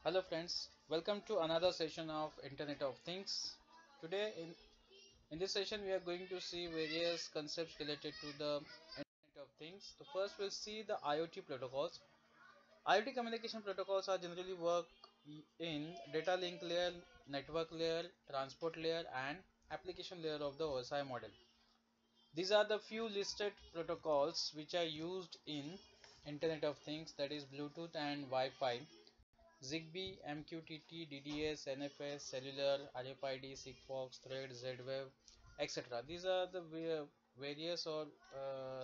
Hello friends, welcome to another session of Internet of Things. Today in this session we are going to see various concepts related to the Internet of Things. So first we'll see the IoT protocols. IoT communication protocols are generally work in data link layer, network layer, transport layer and application layer of the OSI model. These are the few listed protocols which are used in Internet of Things, that is Bluetooth and Wi-Fi, ZigBee, MQTT, DDS, NFS, Cellular, RFID, Sigfox, Thread, Z-Wave, etc. These are the various or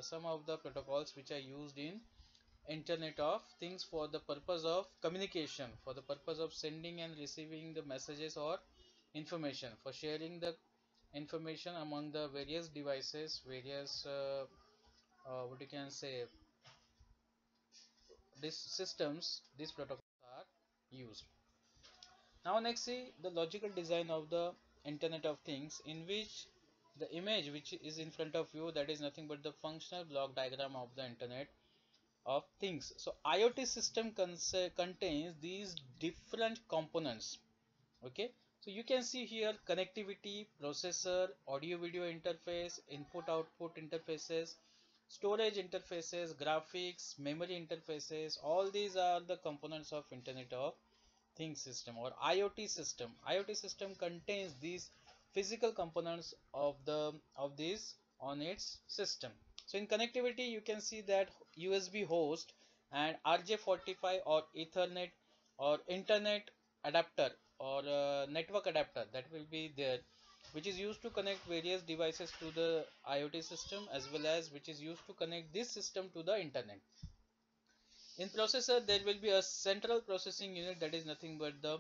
some of the protocols which are used in Internet of Things for the purpose of communication, for the purpose of sending and receiving the messages or information, for sharing the information among the various devices, various what you can say, these systems, these protocols are used. Now next see the logical design of the Internet of Things, in which the image which is in front of you, that is nothing but the functional block diagram of the Internet of Things. So IoT system contains these different components. Okay, so you can see here connectivity, processor, audio video interface, input output interfaces, storage interfaces, graphics, memory interfaces. All these are the components of Internet of Things system or IoT system. IoT system contains these physical components of this on its system. So in connectivity you can see that USB host and RJ45 or Ethernet or Internet adapter or network adapter, that will be there, which is used to connect various devices to the IoT system, as well as which is used to connect this system to the internet. In processor there will be a central processing unit, that is nothing but the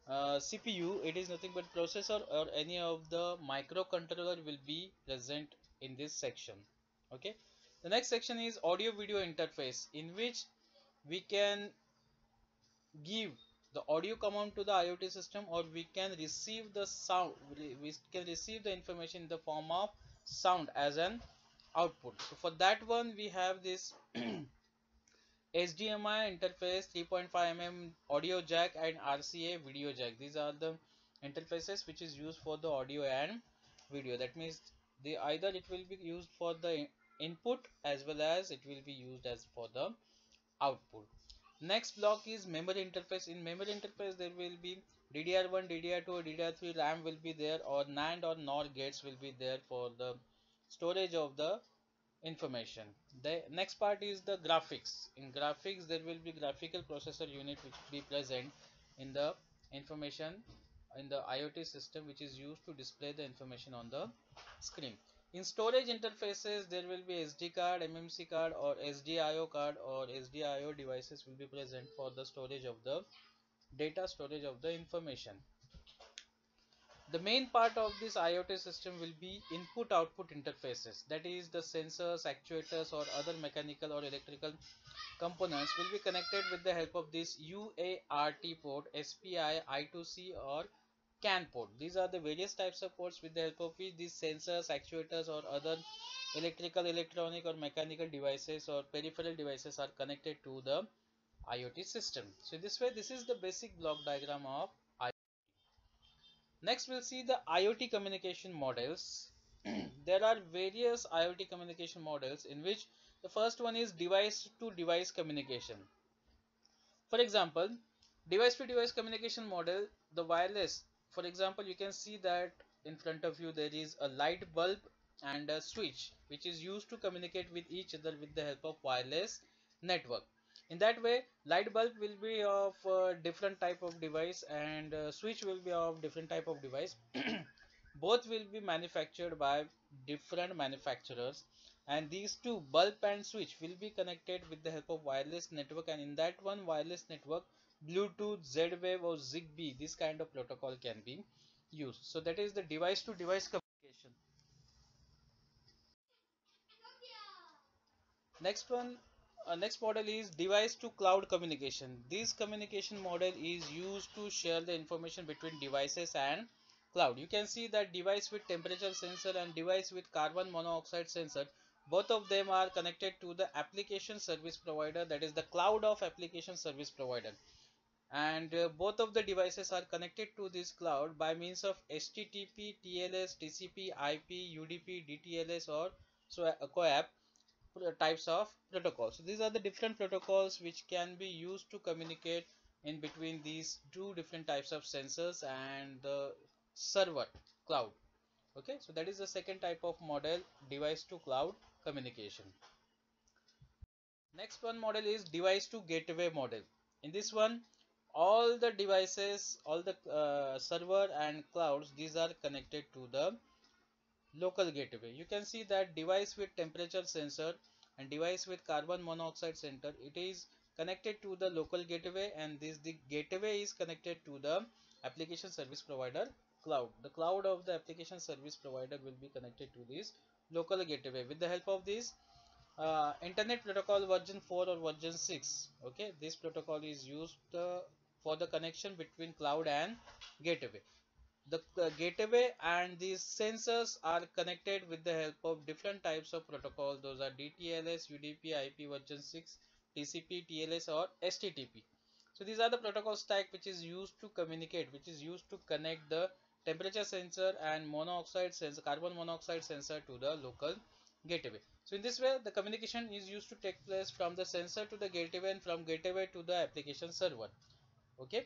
CPU. It is nothing but processor or any of the microcontroller will be present in this section. Okay, the next section is audio video interface, in which we can give the audio command to the IoT system, or we can receive the sound, we can receive the information in the form of sound as an output. So for that one we have this HDMI interface, 3.5 mm audio jack and RCA video jack. These are the interfaces which is used for the audio and video. That means they either it will be used for the input as well as it will be used as for the output. Next block is memory interface. In memory interface there will be DDR1, DDR2, DDR3 RAM will be there, or NAND or NOR gates will be there for the storage of the information. The next part is the graphics. In graphics there will be graphical processor unit which will be present in the information in the IoT system, which is used to display the information on the screen. In storage interfaces there will be SD card, MMC card or SDIO card or SDIO devices will be present for the storage of the data, storage of the information. The main part of this IoT system will be input output interfaces, that is the sensors, actuators or other mechanical or electrical components will be connected with the help of this UART port, SPI, I2C or CAN port. These are the various types of ports with the help of which these sensors, actuators or other electrical, electronic or mechanical devices or peripheral devices are connected to the IoT system. So this way, this is the basic block diagram of IoT. Next we'll see the IoT communication models. There are various IoT communication models, in which the first one is device to device communication. For example, device to device communication model, the wireless, for example, you can see that in front of you there is a light bulb and a switch which is used to communicate with each other with the help of wireless network. In that way, light bulb will be of different type of device, and switch will be of different type of device. Both will be manufactured by different manufacturers, and these two, bulb and switch, will be connected with the help of wireless network, and in that one wireless network, Bluetooth, Z-Wave or ZigBee, this kind of protocol can be used. So that is the device to device communication. Next model is device to cloud communication. This communication model is used to share the information between devices and cloud. You can see that device with temperature sensor and device with carbon monoxide sensor, both of them are connected to the application service provider, that is the cloud of application service provider. and both of the devices are connected to this cloud by means of HTTP, TLS, TCP, IP, UDP, DTLS, or CoAP types of protocols. So these are the different protocols which can be used to communicate in between these two different types of sensors and the server cloud. Okay, so that is the second type of model, device to cloud communication. Next one model is device to gateway model. In this one, all the devices, all the server and clouds, these are connected to the local gateway. You can see that device with temperature sensor and device with carbon monoxide sensor, it is connected to the local gateway, and this the gateway is connected to the application service provider cloud. The cloud of the application service provider will be connected to this local gateway. With the help of this internet protocol version 4 or version 6, okay, this protocol is used for the connection between cloud and gateway. The gateway and these sensors are connected with the help of different types of protocol. Those are DTLS, UDP, IP version 6, TCP, TLS, or HTTP. So these are the protocol stack which is used to communicate, which is used to connect the temperature sensor and monoxide sensor, carbon monoxide sensor to the local gateway. So in this way, the communication is used to take place from the sensor to the gateway and from gateway to the application server. Okay,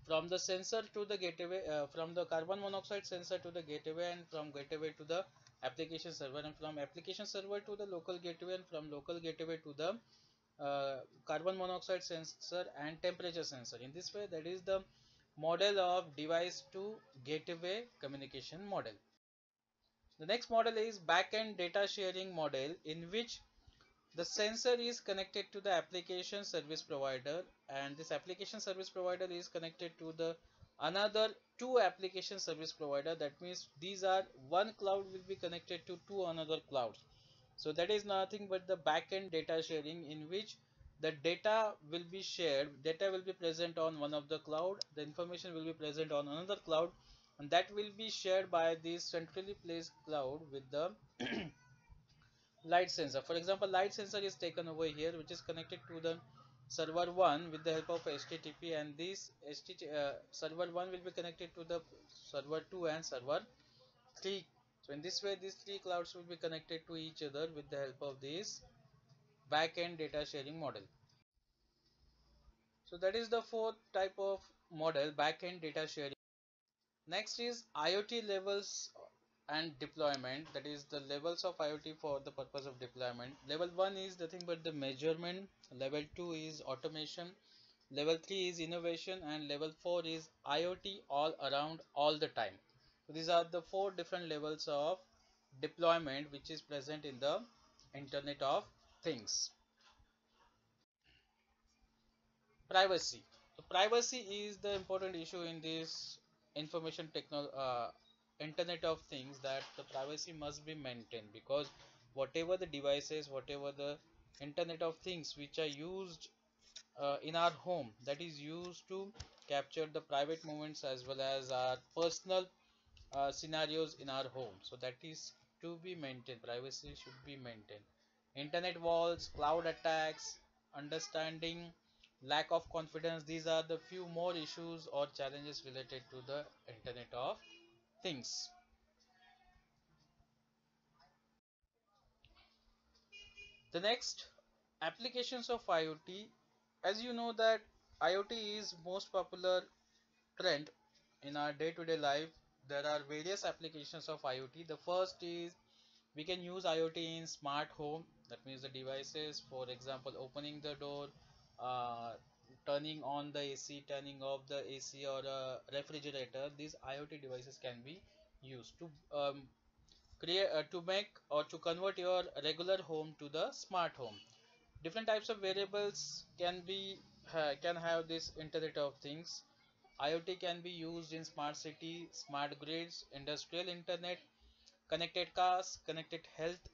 from the sensor to the gateway, from the carbon monoxide sensor to the gateway, and from gateway to the application server, and from application server to the local gateway, and from local gateway to the carbon monoxide sensor and temperature sensor. In this way, that is the model of device to gateway communication model. The next model is backend data sharing model, in which the sensor is connected to the application service provider, and this application service provider is connected to the another two application service provider. That means these are one cloud will be connected to two another clouds. So that is nothing but the backend data sharing, in which the data will be shared, data will be present on one of the cloud, the information will be present on another cloud, and that will be shared by this centrally placed cloud with the light sensor. For example, light sensor is taken over here, which is connected to the server 1 with the help of HTTP, and this server 1 will be connected to the server 2 and server 3. So in this way, these three clouds will be connected to each other with the help of this backend data sharing model. So that is the fourth type of model, backend data sharing. Next is IoT levels and deployment, that is the levels of IoT for the purpose of deployment. Level 1 is nothing but the measurement, level 2 is automation, level 3 is innovation, and level 4 is IoT all around all the time. So these are the four different levels of deployment which is present in the Internet of Things. Privacy. So privacy is the important issue in this information technology, Internet of Things, that the privacy must be maintained, because whatever the devices, whatever the Internet of Things which are used in our home, that is used to capture the private moments as well as our personal scenarios in our home. So that is to be maintained. Privacy should be maintained. Internet walls, cloud attacks, understanding, lack of confidence. These are the few more issues or challenges related to the Internet of Things. The next, applications of IoT. As you know that IoT is most popular trend in our day-to-day life. There are various applications of IoT. The first is we can use IoT in smart home. That means the devices, for example, opening the door, uh, turning on the AC, turning off the AC, or a refrigerator. These IoT devices can be used to create to make or to convert your regular home to the smart home. Different types of variables can have this Internet of Things. IoT can be used in smart city, smart grids, industrial internet, connected cars, connected health,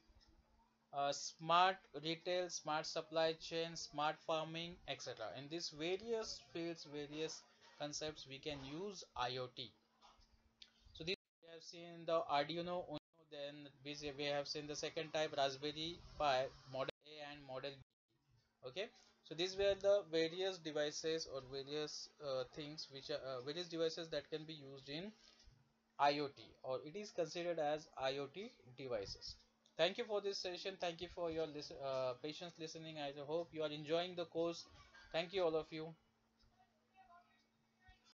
smart retail, smart supply chain, smart farming, etc. In these various fields, various concepts, we can use IoT. So this we have seen the Arduino Uno, then we have seen the second type Raspberry Pi, Model A and Model B. Okay. So these were the various devices or various things which are various devices that can be used in IoT, or it is considered as IoT devices. Thank you for this session. Thank you for your patience listening. I hope you are enjoying the course. Thank you all of you.